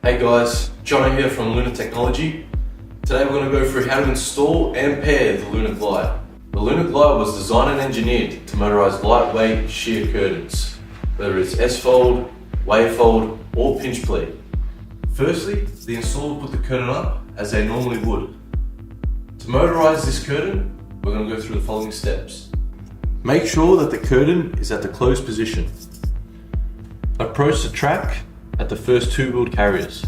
Hey guys, Jono here from Luna Technology. Today we're going to go through how to install and pair the Luna Glide. The Luna Glide was designed and engineered to motorize lightweight sheer curtains, whether it's S-fold, wave-fold or pinch pleat. Firstly, the installer will put the curtain up as they normally would. To motorize this curtain, we're going to go through the following steps. Make sure that the curtain is at the closed position. Approach the track at the first two wheeled carriers.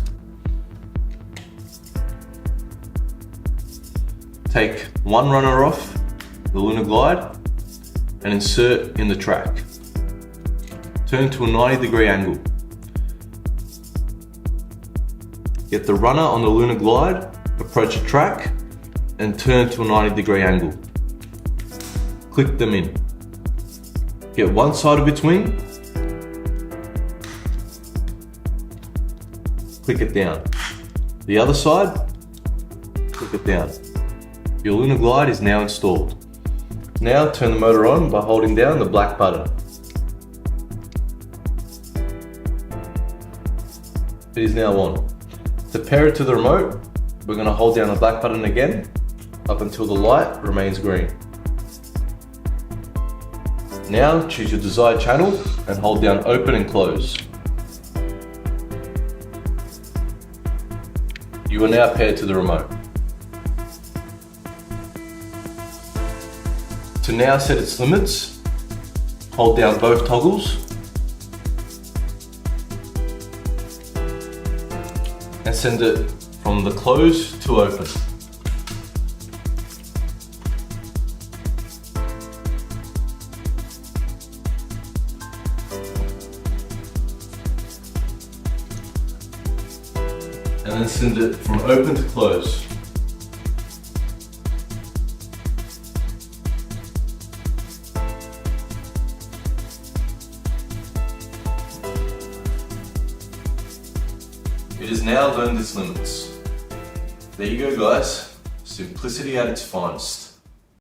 Take one runner off the Luna Glide and insert in the track. Turn to a 90-degree angle. Get the runner on the Luna Glide, approach the track and turn to a 90-degree angle. Click them in. Get one side of its wing, click it down. The other side, click it down. Your Luna Glide is now installed. Now turn the motor on by holding down the black button. It is now on. To pair it to the remote, we're going to hold down the black button again up until the light remains green. Now choose your desired channel and hold down open and close. You are now paired to the remote. To now set its limits, hold down both toggles and send it from the close to open. And then send it from open to close. It has now learned its limits. There you go guys, simplicity at its finest.